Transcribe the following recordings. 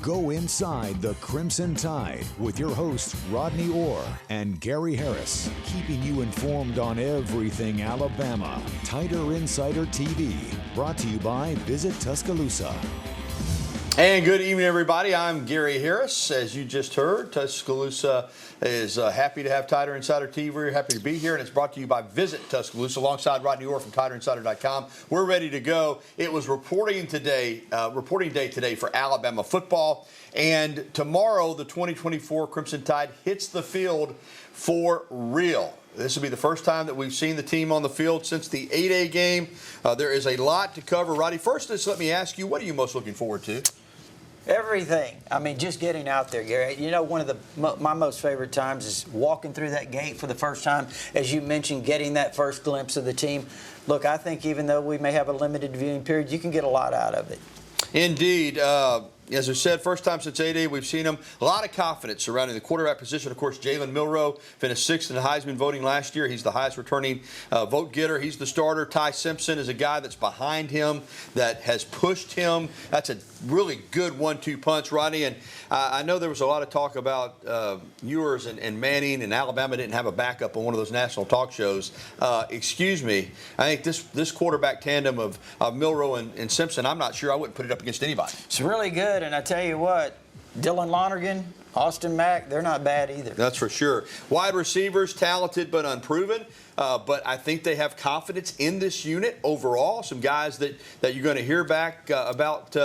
Go inside the Crimson Tide with your hosts Rodney Orr and Gary Harris, keeping you informed on everything Alabama. Tider Insider TV, brought to you by Visit Tuscaloosa. And good evening, everybody. I'm Gary Harris. As you just heard, Tuscaloosa is happy to have Tider Insider TV. We're happy to be here, and it's brought to you by Visit Tuscaloosa alongside Rodney Orr from TiderInsider.com. We're ready to go. It was reporting day today for Alabama football, and tomorrow the 2024 Crimson Tide hits the field for real. This will be the first time that we've seen the team on the field since the 8A game. There is a lot to cover. Roddy, first, just let me ask you, what are you most looking forward to? Everything. I mean, just getting out there, Gary. You know, one of my most favorite times is walking through that gate for the first time. As you mentioned, getting that first glimpse of the team. Look, I think even though we may have a limited viewing period, you can get a lot out of it. Indeed. As I said, first time since 8A, we've seen him. A lot of confidence surrounding the quarterback position. Of course, Jalen Milroe finished 6th in the Heisman voting last year. He's the highest returning vote getter. He's the starter. Ty Simpson is a guy that's behind him, that has pushed him. That's a really good 1-2 punch, Rodney. And I know there was a lot of talk about Ewers and Manning, and Alabama didn't have a backup on one of those national talk shows. Excuse me. I think this quarterback tandem of Milroe and Simpson, I'm not sure I wouldn't put it up against anybody. It's really good. And I tell you what, Dylan Lonergan, Austin Mack, they're not bad either. That's for sure. Wide receivers, talented but unproven. But I think they have confidence in this unit overall. Some guys that you're going to hear back about,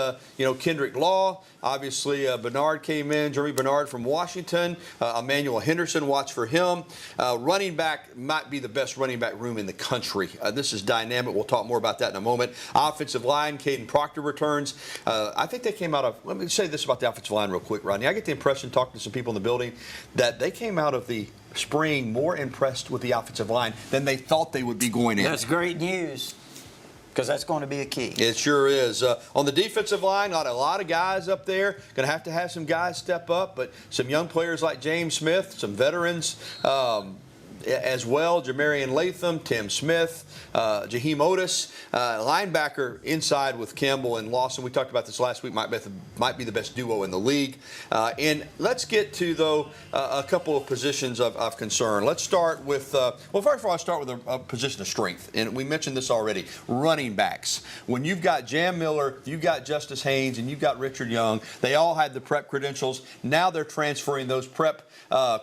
Kendrick Law. Obviously, Bernard came in, Jeremy Bernard from Washington. Emmanuel Henderson, watch for him. Running back might be the best running back room in the country. This is dynamic. We'll talk more about that in a moment. Offensive line, Caden Proctor returns. I think they came out of, let me say this about the offensive line real quick, Rodney. I get the impression, talking to some people in the building, that they came out of the spring more impressed with the offensive line than they thought they would be going in. That's great news, because that's going to be a key. It sure is. On the defensive line, not a lot of guys up there. Going to have some guys step up, but some young players like James Smith, some veterans as well. Jamarrion Latham, Tim Smith, Jaheim Otis, linebacker inside with Campbell and Lawson. We talked about this last week. Might be the best duo in the league. And let's get to, though, a couple of positions of concern. Let's start with, first of all, I'll start with a position of strength. And we mentioned this already, running backs. When you've got Jam Miller, you've got Justice Haynes, and you've got Richard Young, they all had the prep credentials. Now they're transferring those prep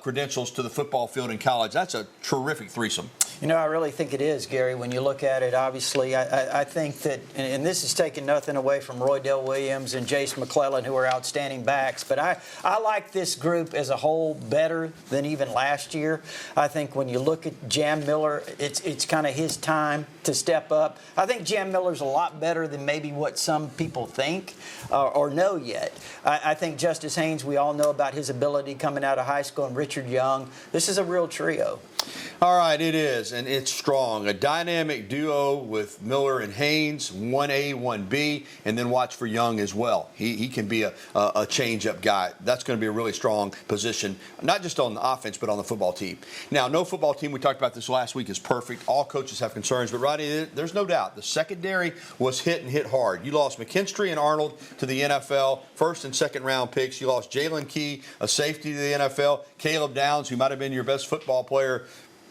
credentials to the football field in college. That's a terrific threesome. You know, I really think it is, Gary. When you look at it, obviously, I think that, and this is taking nothing away from Roydell Williams and Jace McClellan, who are outstanding backs, but I like this group as a whole better than even last year. I think when you look at Jam Miller, it's kind of his time to step up. I think Jam Miller's a lot better than maybe what some people think or know yet. I think Justice Haynes, we all know about his ability coming out of high school, and Richard Young. This is a real trio. All right, it is, and it's strong. A dynamic duo with Miller and Haynes, 1A, 1B, and then watch for Young as well. He can be a change-up guy. That's going to be a really strong position, not just on the offense, but on the football team. Now, no football team, we talked about this last week, is perfect. All coaches have concerns, but Rodney, there's no doubt. The secondary was hit hard. You lost McKinstry and Arnold to the NFL, first and second round picks. You lost Jalen Key, a safety to the NFL. Caleb Downs, who might have been your best football player,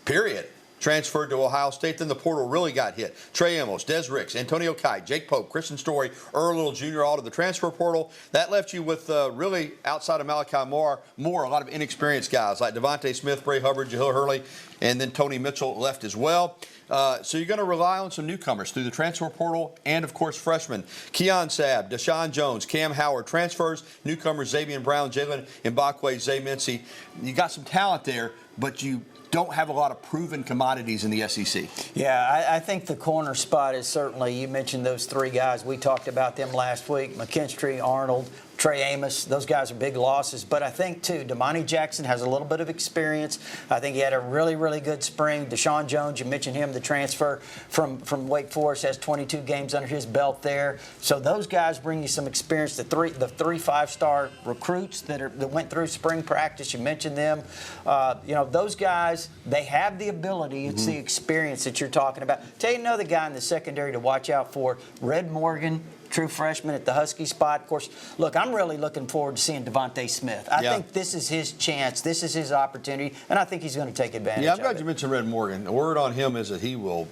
period, transferred to Ohio State. Then the portal really got hit. Trey Amos, Des Ricks, Antonio Kite, Jake Pope, Christian Story, Earl Little Jr. all to the transfer portal. That left you with really, outside of Malachi Moore, a lot of inexperienced guys like Devontae Smith, Bray Hubbard, Jahil Hurley, and then Tony Mitchell left as well. So you're going to rely on some newcomers through the transfer portal and, of course, freshmen. Keon Sabb, Deshaun Jones, Cam Howard, transfers, newcomers, Xavier Brown, Jalen Mbakwe, Zay Mincy. You got some talent there, but you don't have a lot of proven commodities in the SEC. Yeah, I think the corner spot is certainly, you mentioned those three guys. We talked about them last week, McKinstry, Arnold, Trey Amos. Those guys are big losses. But I think, too, Damani Jackson has a little bit of experience. I think he had a really, really good spring. Deshaun Jones, you mentioned him, the transfer from Wake Forest, has 22 games under his belt there. So those guys bring you some experience. The three five-star recruits that went through spring practice, you mentioned them. Those guys, they have the ability. It's the experience that you're talking about. Tell you another guy in the secondary to watch out for, Red Morgan, true freshman at the Husky spot. Of course, look, I'm really looking forward to seeing Devontae Smith. I think this is his chance. This is his opportunity, and I think he's going to take advantage of it. Yeah, I'm glad you mentioned Red Morgan. The word on him is that he will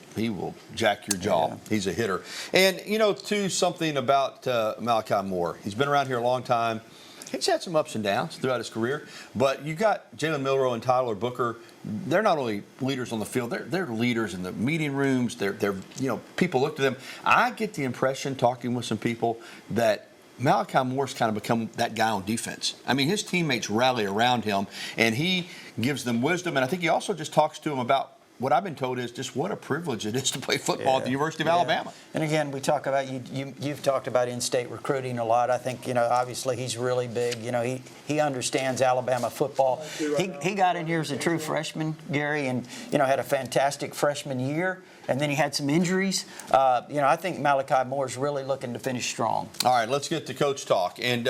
jack your jaw. Yeah. He's a hitter. And, too, something about Malachi Moore. He's been around here a long time. He's had some ups and downs throughout his career, but you got Jalen Milroe and Tyler Booker. They're not only leaders on the field; they're leaders in the meeting rooms. They're people look to them. I get the impression, talking with some people, that Malachi Moore's kind of become that guy on defense. I mean, his teammates rally around him, and he gives them wisdom. And I think he also just talks to them about what I've been told is just what a privilege it is to play football at the University of Alabama. And again, we talk about you've talked about in-state recruiting a lot. I think obviously he's really big. He understands Alabama football. He got in here as a true freshman, Gary, and had a fantastic freshman year. And then he had some injuries. I think Malachi Moore's really looking to finish strong. All right, let's get to Coach Talk. And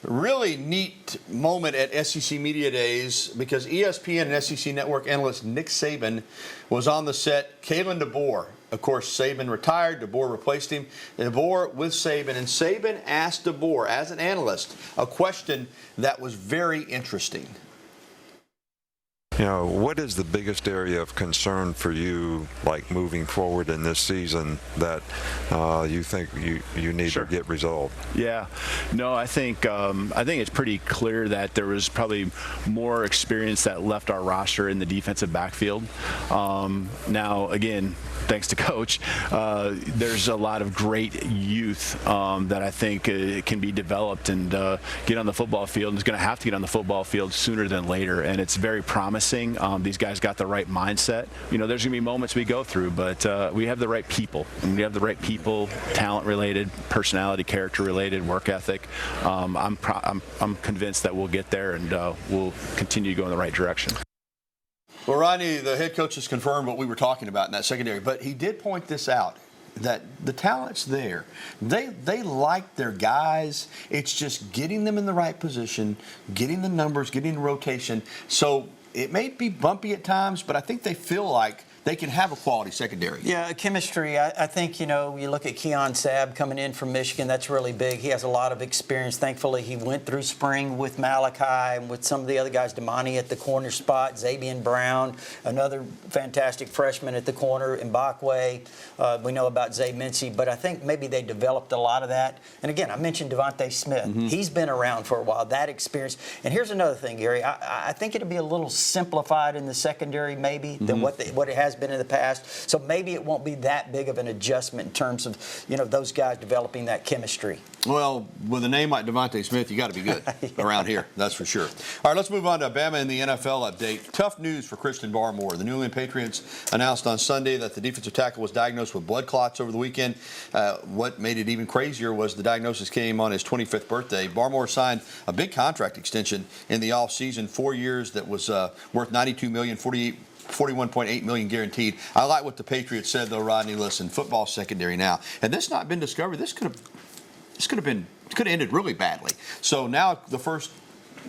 really neat moment at SEC Media Days because ESPN and SEC Network analyst Nick Saban was on the set. Kalen DeBoer, of course, Saban retired. DeBoer replaced him. DeBoer with Saban. And Saban asked DeBoer, as an analyst, a question that was very interesting. What is the biggest area of concern for you, like moving forward in this season, that you think you need to get resolved? Yeah, no, I think it's pretty clear that there was probably more experience that left our roster in the defensive backfield. Now, again, thanks to Coach, there's a lot of great youth that I think can be developed and get on the football field, and is going to have to get on the football field sooner than later, and it's very promising. These guys got the right mindset. There's going to be moments we go through, but we have the right people. And we have the right people, talent-related, personality, character-related, work ethic. I'm convinced that we'll get there, and we'll continue to go in the right direction. Well, Rodney, the head coach has confirmed what we were talking about in that secondary, but he did point this out, that the talent's there. They like their guys. It's just getting them in the right position, getting the numbers, getting the rotation. So it may be bumpy at times, but I think they feel like they can have a quality secondary. Yeah, chemistry. I think, you look at Keon Sabb coming in from Michigan. That's really big. He has a lot of experience. Thankfully, he went through spring with Malachi and with some of the other guys, Damani at the corner spot, Zabian Brown, another fantastic freshman at the corner, Mbakwe. We know about Zay Mincy, but I think maybe they developed a lot of that. And again, I mentioned Devontae Smith. Mm-hmm. He's been around for a while, that experience. And here's another thing, Gary. I think it'll be a little simplified in the secondary maybe than what it has been in the past. So maybe it won't be that big of an adjustment in terms of, those guys developing that chemistry. Well, with a name like Devontae Smith, you got to be good around here. That's for sure. All right, let's move on to Bama in the NFL update. Tough news for Christian Barmore. The New England Patriots announced on Sunday that the defensive tackle was diagnosed with blood clots over the weekend. What made it even crazier was the diagnosis came on his 25th birthday. Barmore signed a big contract extension in the offseason, 4 years that was worth $92 million, $41.8 million guaranteed. I like what the Patriots said, though, Rodney. Listen, football secondary now. Had this not been discovered, this could have ended really badly. So now the first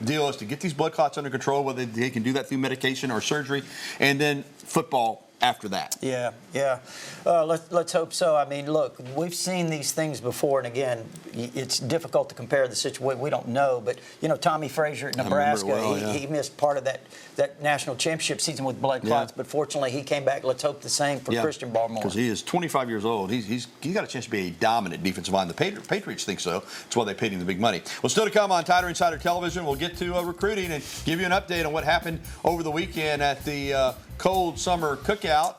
deal is to get these blood clots under control, whether they can do that through medication or surgery, and then football after that. Yeah. Let's hope so. I mean, look, we've seen these things before, and again, it's difficult to compare the situation. We don't know, but Tommy Frazier at Nebraska, he missed part of that national championship season with blood clots, but fortunately he came back. Let's hope the same for Christian Barmore. Because he is 25 years old. He's got a chance to be a dominant defensive line. The Patriots think so. That's why they paid him the big money. Well, still to come on Tider Insider Television, we'll get to recruiting and give you an update on what happened over the weekend at the cold summer cookout.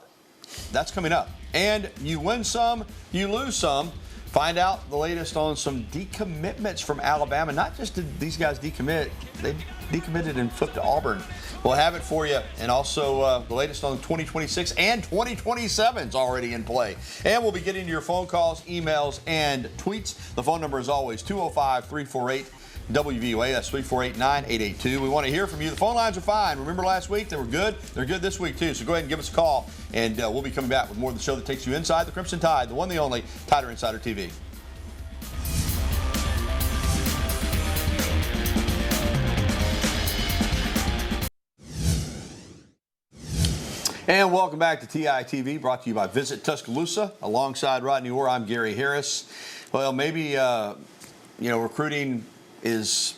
That's coming up. And you win some, you lose some. Find out the latest on some decommitments from Alabama. Not just did these guys decommit, they decommitted and flipped to Auburn. We'll have it for you. And also the latest on 2026 and 2027 is already in play. And we'll be getting to your phone calls, emails, and tweets. The phone number is always 205-348 WVUA. That's 348-9882. We want to hear from you. The phone lines are fine. Remember last week? They were good. They're good this week, too. So go ahead and give us a call, and we'll be coming back with more of the show that takes you inside the Crimson Tide, the one, the only, Tider Insider TV. And welcome back to TITV, brought to you by Visit Tuscaloosa. Alongside Rodney Orr, I'm Gary Harris. Well, maybe recruiting is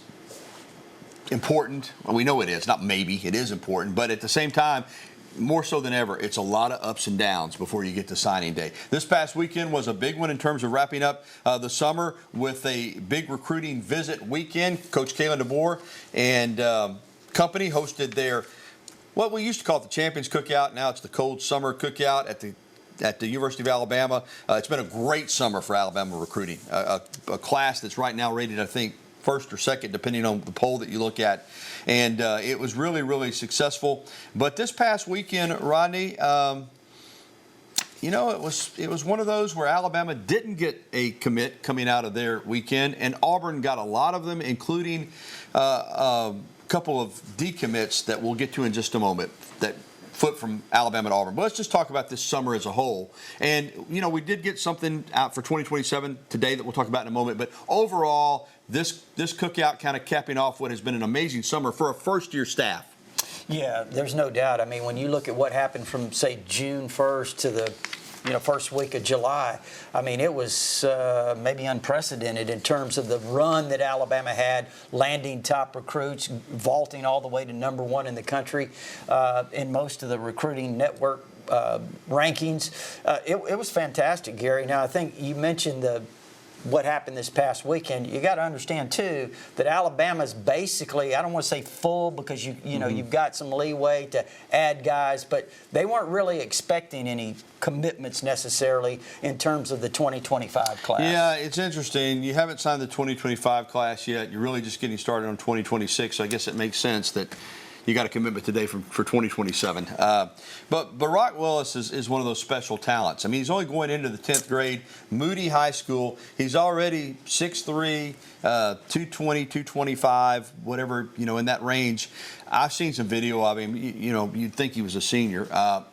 important. Well, we know it is. Not maybe. It is important. But at the same time, more so than ever, it's a lot of ups and downs before you get to signing day. This past weekend was a big one in terms of wrapping up the summer with a big recruiting visit weekend. Coach Kalen DeBoer and company hosted their, what we used to call it the Champions Cookout. Now it's the Cold Summer Cookout at the University of Alabama. It's been a great summer for Alabama recruiting. A class that's right now rated, I think, first or second, depending on the poll that you look at. And it was really, really successful. But this past weekend, Rodney, it was one of those where Alabama didn't get a commit coming out of their weekend, and Auburn got a lot of them, including a couple of decommits that we'll get to in just a moment that flip from Alabama to Auburn. But let's just talk about this summer as a whole. And, we did get something out for 2027 today that we'll talk about in a moment. But overall, this cookout kind of capping off what has been an amazing summer for a first-year staff. Yeah, there's no doubt. I mean, when you look at what happened from, say, June 1st to the first week of July, I mean, it was maybe unprecedented in terms of the run that Alabama had, landing top recruits, vaulting all the way to number one in the country in most of the recruiting network rankings. It was fantastic, Gary. Now, I think you mentioned what happened this past weekend. You got to understand too that Alabama's basically, I don't want to say full because you've got some leeway to add guys, but they weren't really expecting any commitments necessarily in terms of the 2025 class. Yeah, it's interesting. You haven't signed the 2025 class yet. You're really just getting started on 2026, so I guess it makes sense that you got a commitment today for 2027. But Ba'roc Willis is one of those special talents. I mean, he's only going into the 10th grade, Moody High School. He's already 6'3", 220, 225, whatever, in that range. I've seen some video of him. You'd think he was a senior.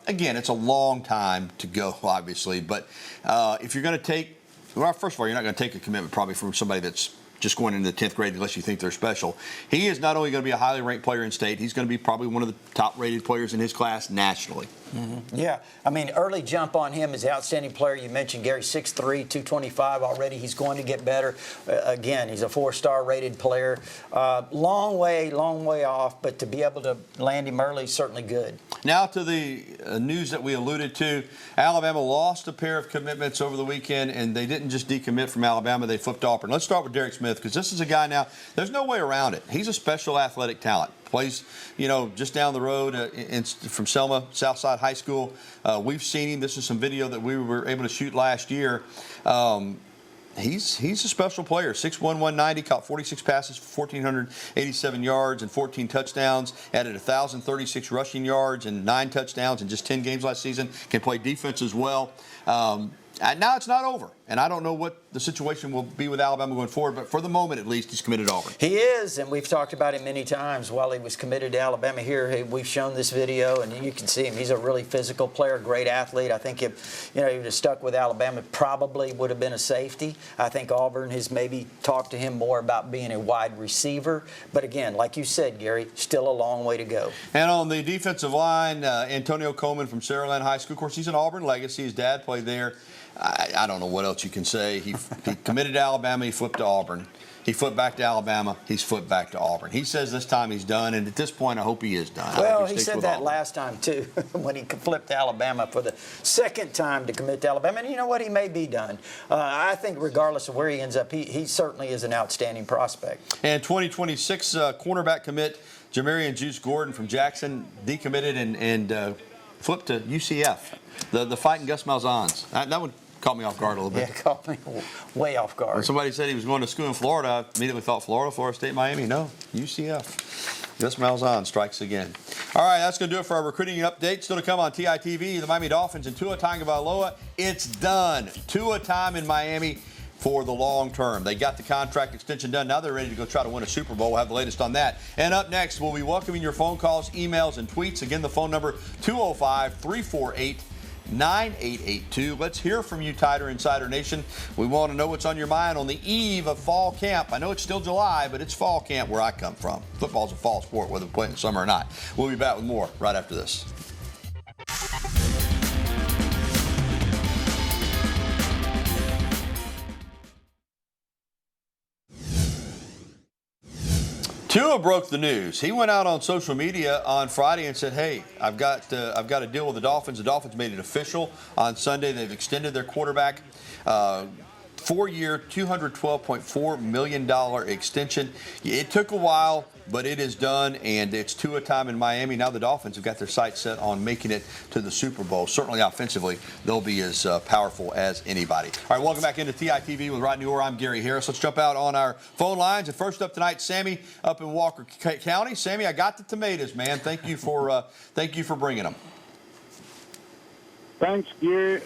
Again, it's a long time to go, obviously. But if you're going to take, well, first of all, you're not going to take a commitment probably from somebody that's just going into the 10th grade unless you think they're special. He is not only going to be a highly ranked player in state, he's going to be probably one of the top-rated players in his class nationally. Mm-hmm. Yeah, I mean, early jump on him is outstanding player. You mentioned Gary, 6'3", 225 already. He's going to get better. Again, he's a 4-star rated player. Long way off, but to be able to land him early is certainly good. Now to the news that we alluded to. Alabama lost a pair of commitments over the weekend, and they didn't just decommit from Alabama. They flipped Auburn. Let's start with Derick Smith, because this is a guy now, there's no way around it. He's a special athletic talent. Plays, just down the road from Selma, Southside High School. We've seen him. This is some video that we were able to shoot last year. He's a special player. 6'1", 190, caught 46 passes for 1,487 yards and 14 touchdowns. Added 1,036 rushing yards and 9 touchdowns in just 10 games last season. Can play defense as well. And now it's not over. And I don't know what the situation will be with Alabama going forward, but for the moment, at least, he's committed to Auburn. He is, and we've talked about him many times while he was committed to Alabama here. We've shown this video, and you can see him. He's a really physical player, great athlete. I think if he would have stuck with Alabama, probably would have been a safety. I think Auburn has maybe talked to him more about being a wide receiver. But again, like you said, Gary, still a long way to go. And on the defensive line, Antonio Coleman from Saraland High School. Of course, he's an Auburn legacy. His dad played there. I don't know what else you can say. He committed to Alabama. He flipped to Auburn. He flipped back to Alabama. He's flipped back to Auburn. He says this time he's done, and at this point, I hope he is done. Well, he said that last time, too, when he flipped to Alabama for the second time to commit to Alabama. And you know what? He may be done. I think regardless of where he ends up, he certainly is an outstanding prospect. And 2026 cornerback commit, Jamarrion Juice Gordon from Jackson, decommitted and flipped to UCF. The fighting Gus Malzahn's. That one caught me off guard a little bit. Yeah, caught me way off guard. When somebody said he was going to school in Florida, I immediately thought Florida State, Miami. No, UCF. Gus Malzahn strikes again. All right, that's going to do it for our recruiting update. Still to come on TITV, the Miami Dolphins and Tua Tagovailoa. It's done. Tua time in Miami for the long term. They got the contract extension done. Now they're ready to go try to win a Super Bowl. We'll have the latest on that. And up next, we'll be welcoming your phone calls, emails, and tweets. Again, the phone number 205-348-9882. Let's hear from you, Tider Insider Nation. We want to know what's on your mind on the eve of fall camp. I know it's still July, but it's fall camp where I come from. Football's a fall sport, whether we play in the summer or not. We'll be back with more right after this. Tua broke the news. He went out on social media on Friday and said, "Hey, I've got a deal with the Dolphins. The Dolphins made it official on Sunday. They've extended their quarterback 4-year, $212.4 million extension. It took a while, but it is done, and it's Tua time in Miami. Now the Dolphins have got their sights set on making it to the Super Bowl. Certainly offensively, they'll be as powerful as anybody." All right, welcome back into TITV with Rodney Orr. I'm Gary Harris. Let's jump out on our phone lines. And first up tonight, Sammy up in Walker County. Sammy, I got the tomatoes, man. Thank you for bringing them. Thanks, Gary.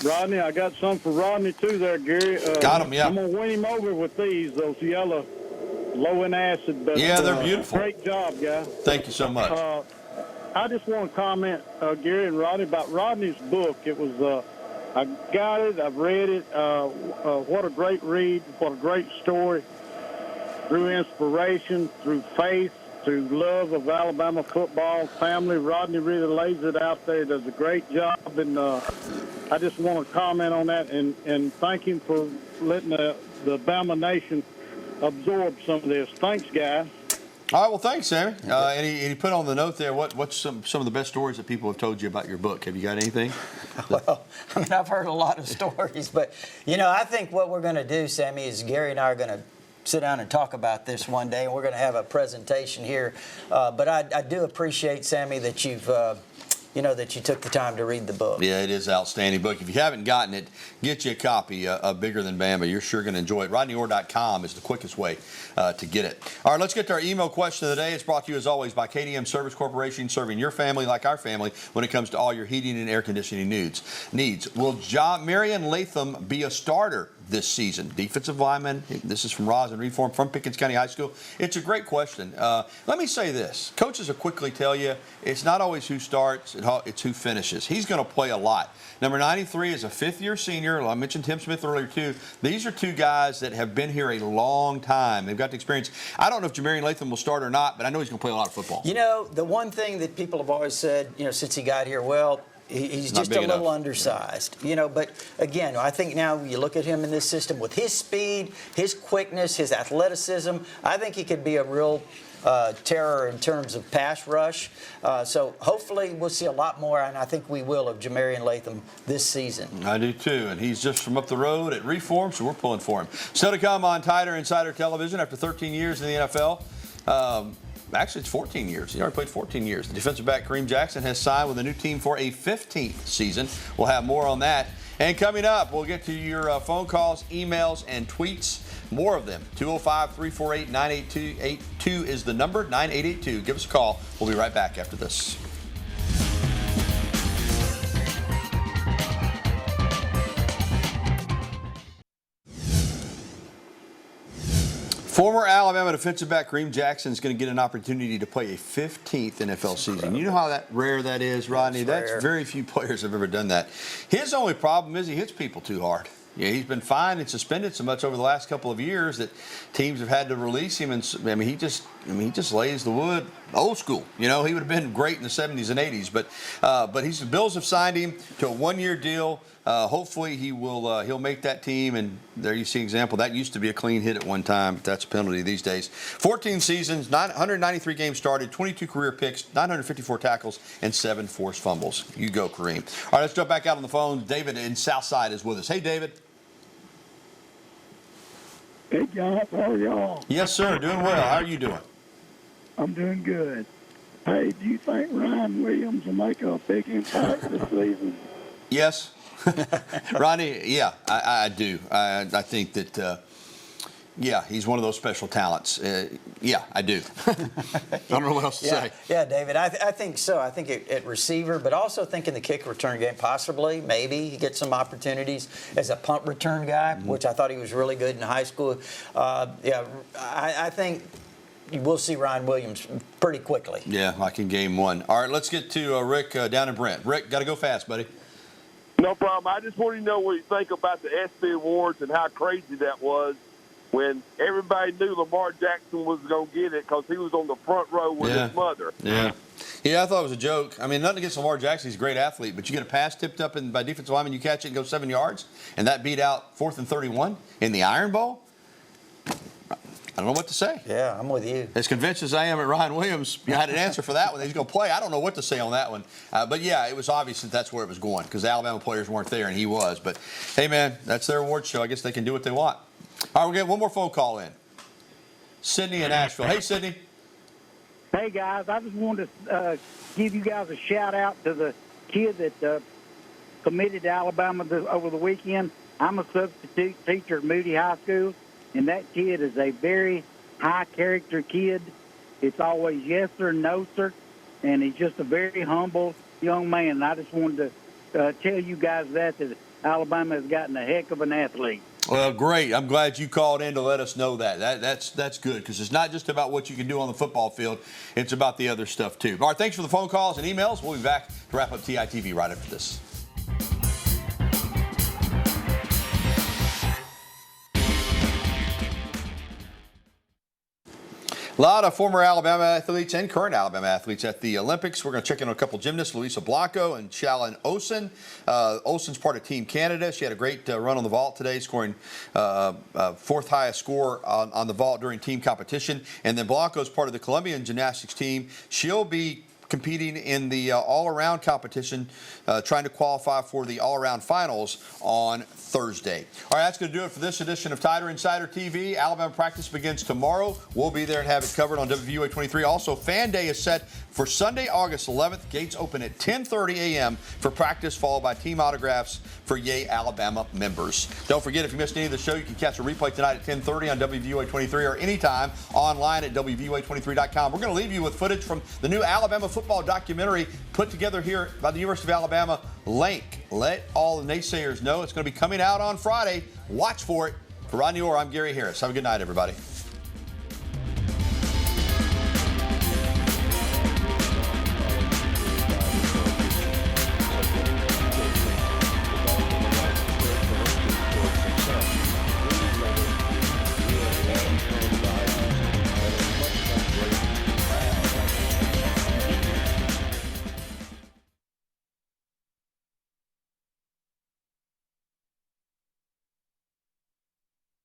Rodney, I got some for Rodney, too, there, Gary. Got him, yeah. I'm going to win him over with those yellow, low in acid. But, yeah, they're beautiful. Great job, guy. Thank you so much. I just want to comment, Gary and Rodney, about Rodney's book. It was, I got it, I've read it. What a great read, what a great story. Through inspiration, through faith, through love of Alabama football, family. Rodney really lays it out there, does a great job, and I just want to comment on that and thank him for letting the Bama Nation absorb some of this. Thanks, guys. All right, well, thanks, Sammy. And he put on the note there, what's some of the best stories that people have told you about your book? Have you got anything? Well, I mean, I've heard a lot of stories, but, I think what we're going to do, Sammy, is Gary and I are going to sit down and talk about this one day, and we're going to have a presentation here. But I do appreciate, Sammy, that you've that you took the time to read the book. Yeah, it is an outstanding book. If you haven't gotten it, get you a copy of Bigger Than Bama. You're sure going to enjoy it. RodneyOrr.com is the quickest way to get it. All right, let's get to our email question of the day. It's brought to you, as always, by KDM Service Corporation, serving your family like our family when it comes to all your heating and air conditioning needs. Will Jamarrion Latham be a starter this season? Defensive lineman. This is from Rosin Reform from Pickens County High School. It's a great question. Let me say this. Coaches will quickly tell you it's not always who starts, it's who finishes. He's going to play a lot. Number 93 is a fifth-year senior. I mentioned Tim Smith earlier, too. These are two guys that have been here a long time. They've got the experience. I don't know if Jamarrion Latham will start or not, but I know he's going to play a lot of football. The one thing that people have always said, since he got here, he's just a little undersized, But again, I think now you look at him in this system with his speed, his quickness, his athleticism. I think he could be a real terror in terms of pass rush. So hopefully we'll see a lot more, and I think we will, of Jamarrion Latham this season. I do too, and he's just from up the road at Reform, so we're pulling for him. Still to come on Tider Insider Television after 13 years in the NFL. Actually, it's 14 years. He already played 14 years. The defensive back, Kareem Jackson, has signed with a new team for a 15th season. We'll have more on that. And coming up, we'll get to your phone calls, emails, and tweets. More of them. 205-348-9882 is the number, 9882. Give us a call. We'll be right back after this. Former Alabama defensive back Kareem Jackson is going to get an opportunity to play a 15th NFL season. You know how rare that is, Rodney? That's very few players have ever done that. His only problem is he hits people too hard. Yeah, he's been fined and suspended so much over the last couple of years that teams have had to release him. And he just lays the wood. Old school. He would have been great in the 70s and 80s. But the Bills have signed him to a one-year deal. Hopefully he'll make that team. And there you see an example. That used to be a clean hit at one time. But that's a penalty these days. 14 seasons, 193 games started, 22 career picks, 954 tackles, and 7 forced fumbles. You go, Kareem. All right, let's jump back out on the phone. David in Southside is with us. Hey, David. Hey, guys, how are y'all? Yes, sir. Doing well. How are you doing? I'm doing good. Hey, do you think Ryan Williams will make a big impact this season? Yes. Ronnie, yeah, I do. I think that, he's one of those special talents. Yeah, I do. I don't know what else to say. Yeah, David, I think so. I think at receiver, but also think in the kick return game, possibly, maybe he gets some opportunities as a punt return guy, which I thought he was really good in high school. I think we'll see Ryan Williams pretty quickly. Yeah, like in game one. All right, let's get to Rick down in Brent. Rick, got to go fast, buddy. No problem. I just want to know what you think about the ESPY Awards and how crazy that was when everybody knew Lamar Jackson was going to get it because he was on the front row with his mother. Yeah, I thought it was a joke. I mean, nothing against Lamar Jackson. He's a great athlete, but you get a pass tipped up by defensive lineman, you catch it and go 7 yards, and that beat out 4th and 31 in the Iron Bowl? I don't know what to say. Yeah, I'm with you. As convinced as I am at Ryan Williams, you had an answer for that one. He's going to play. I don't know what to say on that one. But, yeah, it was obvious that that's where it was going because the Alabama players weren't there, and he was. But, hey, man, that's their award show. I guess they can do what they want. All right, we're getting one more phone call in. Sydney in Asheville. Hey, Sydney. Hey, guys, I just wanted to give you guys a shout-out to the kid that committed to Alabama over the weekend. I'm a substitute teacher at Moody High School, and that kid is a very high-character kid. It's always yes, sir, no, sir, and he's just a very humble young man. And I just wanted to tell you guys that Alabama has gotten a heck of an athlete. Well, great. I'm glad you called in to let us know that. That's good because it's not just about what you can do on the football field. It's about the other stuff, too. All right, thanks for the phone calls and emails. We'll be back to wrap up TITV right after this. A lot of former Alabama athletes and current Alabama athletes at the Olympics. We're going to check in on a couple gymnasts, Luisa Blanco and Shalyn Olsen. Olsen's part of Team Canada. She had a great run on the vault today, scoring fourth highest score on the vault during team competition. And then Blanco's part of the Colombian gymnastics team. She'll be competing in the all-around competition, trying to qualify for the all-around finals on Thursday. All right, that's going to do it for this edition of Tider Insider TV. Alabama practice begins tomorrow. We'll be there and have it covered on WVUA 23. Also, Fan Day is set for Sunday, August 11th. Gates open at 10:30 a.m. for practice, followed by team autographs for Yay Alabama members. Don't forget, if you missed any of the show, you can catch a replay tonight at 10:30 on WVUA 23 or anytime online at WVUA23.com. We're going to leave you with footage from the new Alabama football documentary put together here by the University of Alabama, Link. Let all the naysayers know it's going to be coming out on Friday. Watch for it. For Rodney Orr, I'm Gary Harris. Have a good night, everybody.